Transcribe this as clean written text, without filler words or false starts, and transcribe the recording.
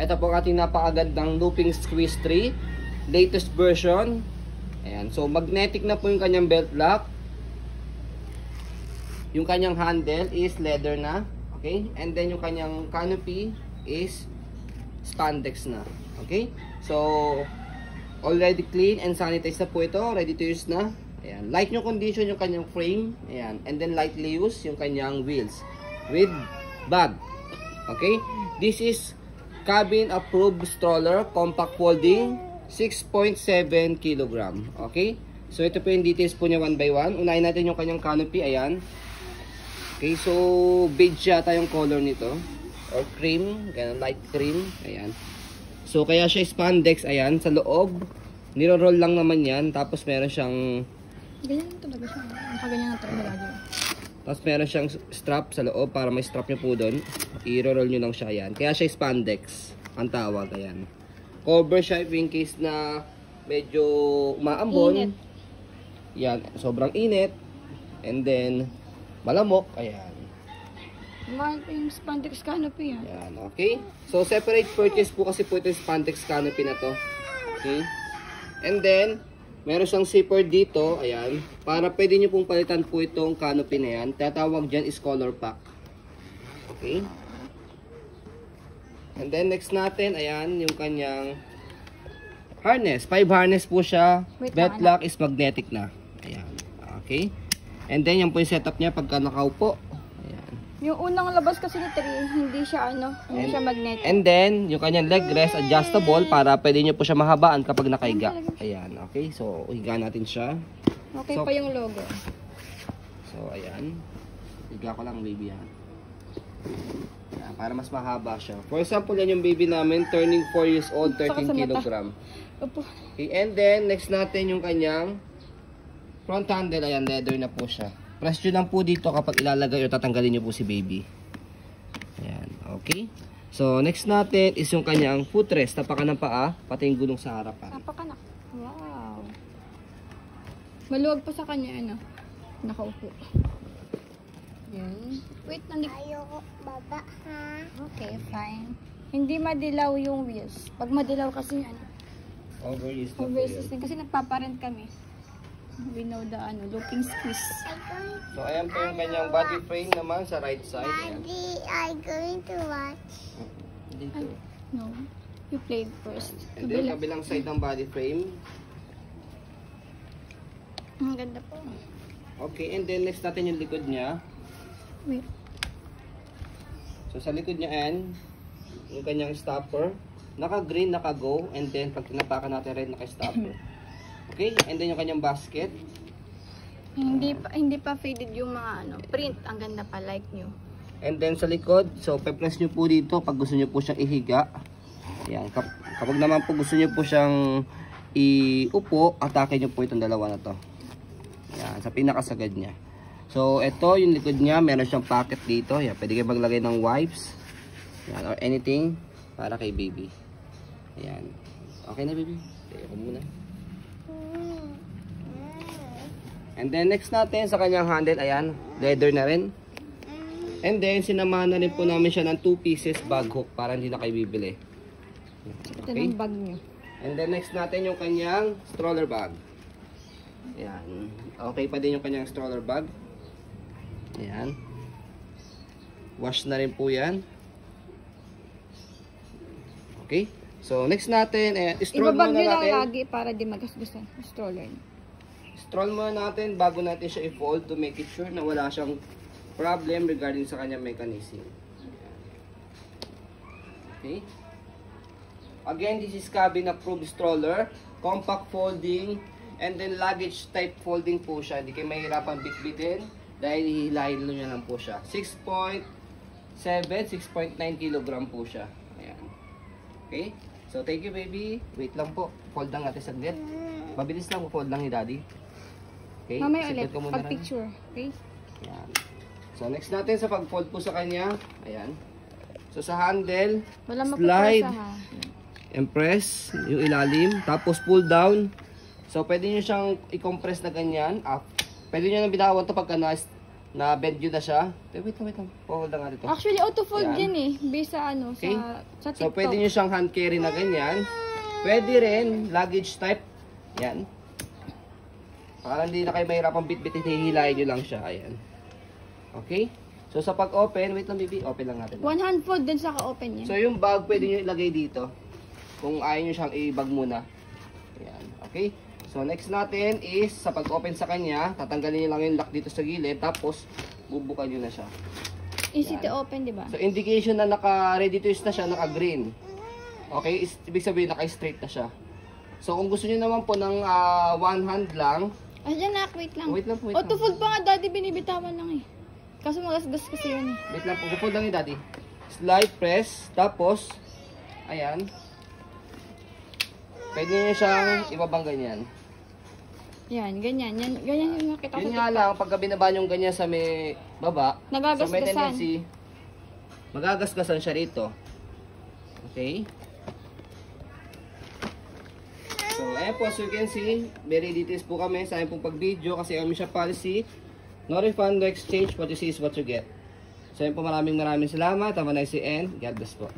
Ito po ang ating napakagandang looping squeeze 3. Latest version. Ayan. So, magnetic na po yung kanyang belt lock. Yung kanyang handle is leather na. Okay? And then, yung kanyang canopy is spandex na. Okay? So, already clean and sanitized na po ito. Ready to use na. Ayan. Light new condition yung kanyang frame. Ayan. And then, lightly used yung kanyang wheels. With bag. Okay? This is cabin approved stroller, compact folding, 6.7 kg. Okay? So, ito po yung details po niya one by one. Unahin natin yung kanyang canopy. Ayan. Okay, so beige yata yung color nito. Or cream. Ganun, light cream. Ayan. So, kaya siya spandex. Ayan, sa loob. Niro-roll lang naman yan. Tapos, meron siyang... Ganyan talaga siya. Nakaganyan na talaga lagi. Tapos, meron siyang strap sa loob. Para may strap nyo po doon. I-roll nyo lang siya. Ayan. Kaya siya spandex. Ang tawag. Ayan. Cover siya in case na medyo umaambon. Init. Yan. Sobrang init. And then, malamok. Ayan. Mahal pa yung spandex canopy yan. Yan, okay. So, separate purchase po kasi po ito yung spandex canopy na to. Okay. And then, meron siyang zipper dito. Ayan. Para pwede nyo pong palitan po itong canopy na yan. Tatawag dyan is color pack. Okay. And then, next natin, ayan, yung kanyang harness. 5 harness po siya. Belt lock is magnetic na. Ayan. Okay. And then, yan po yung setup niya pagka nakaupo. Ayan. Yung unang labas kasi ni 3, hindi siya hindi siya magnetic. And then, yung kanyang leg rest adjustable para pwede nyo po siya mahabaan kapag nakahiga. Ayan, okay. So, higa natin siya. Okay pa yung logo. So, ayan. Higa ko lang, baby, ha. Ayan, para mas mahaba siya. For example, yan yung baby namin, turning 4 years old, 13 kg. Okay, and then, next natin yung kanyang front handle. Ayan, leather na po siya. Press nyo lang po dito kapag ilalagay o tatanggalin nyo po si baby. Ayan, okay. So, next natin is yung kanyang footrest. Tapakan ng paa, pati yung gulong sa harapan. Tapakan na. Wow. Maluwag pa sa kanya, nakaupo. Yan. Wait, ayoko baba, ha? Okay, fine. Hindi madilaw yung wheels. Pag madilaw kasi, Overuse din. Kasi nagpaparent kami. We know the looping squeeze. So, ayan po yung kanyang body frame naman sa right side. Daddy, I'm going to watch. Dito. No. You played first. And then, kabilang side ng body frame. Ang ganda po. Okay, and then next natin yung likod niya. Wait. So, sa likod niya, ayan, yung kanyang stopper. Naka-green, naka-go. And then, pag tinapakan natin red, naka-stopper. Okay, and then yung kanyang basket. Hindi pa faded yung mga print. Ang ganda pa, like new. And then sa likod, so pe-press nyo po dito pag gusto nyo po siyang ihiga. Ayan, kapag naman po gusto nyo po siyang iupo, atake nyo po itong dalawa na to. Ayan, sa pinakasagad niya. So ito yung likod niya, meron siyang pocket dito. Ayan, pwede kayo maglagay ng wipes. Ayan, or anything para kay baby. Ayan. Okay na, baby? Okay, ako muna. And then next natin sa kanyang handle, ayan, leather na rin. And then sinamahan na rin po namin siya ng 2 pieces bag hook para hindi na kayo bibili. Okay. Ito bag niya. And then next natin yung kanyang stroller bag. Ayan. Okay pa din yung kanyang stroller bag. Ayan. Wash na rin po yan. Okay. So next natin, stroll muna natin. Ibabag nyo lang lagi para di magasgasan yung stroller. Stroll muna natin bago natin siya i-fold to make it sure na wala siyang problem regarding sa kanyang mechanism. Okay. Again, this is cabin approved stroller, compact folding, and then luggage type folding po siya. Hindi kayo mahirapan bitbitin dahil hihilahin nyo lang po siya. 6.7, 6.9 kg po siya. Ayan. Okay. So, thank you, baby. Wait lang po. Fold lang natin saglit. Mabilis lang, fold lang ni daddy. Okay? Mamaya ulit, pag-picture. Okay? Ayan. So, next natin sa pag-fold po sa kanya. Ayan. So, sa handle, slide, and press yung ilalim. Tapos, pull down. So, pwede nyo siyang i-compress na ganyan. Pwede nyo nang bitawan ito pagka na bend yun na siya. Wait lang. Hold lang natin ito. Actually, auto-fold Yan. yan eh. Based sa ano, Okay. sa So, TikTok. pwede nyo siyang hand carry na ganyan. Pwede rin, luggage type. Yan. Para hindi na kayo mahirapang bit-bit, hihilayin nyo lang siya. Ayan. Okay? So, sa pag-open, wait lang baby, open lang natin. One hand fold din sa ka-open yan. So, yung bag, pwede nyo ilagay dito. Kung ayaw nyo siyang i-bag muna. Ayan. Okay? So, next natin is, sa pag-open sa kanya, tatanggalin nyo lang yung lock dito sa gilid, tapos, bubukan nyo na siya. Easy Yan. to open, di ba? So, indication na naka-ready to use na siya, naka-green. Okay? Ibig sabihin, naka-straight na siya. So, kung gusto nyo naman po ng one hand lang, Ayan na, wait lang. Wait lang. Auto-fold pa nga, daddy, binibitawan lang eh. Kaso magasgas kasi yun eh. Wait lang, pag-fold lang yun, daddy. Slide press, tapos, ayan. Pwede nyo siyang ibabang ganyan. Yan, ganyan. Ganyan yung nakita ko. Yun nga lang, pagka binaba nyo ganyan sa may baba, Nagagasgasan. so may tendency, magagasgasan siya rito. Okay? So, ayan po, as you can see, very details po kami sa aking pong pag-video kasi kami siya policy, no refund, no exchange, what you see is what you get. So, ayan po, maraming salamat. Have a nice day and God bless po.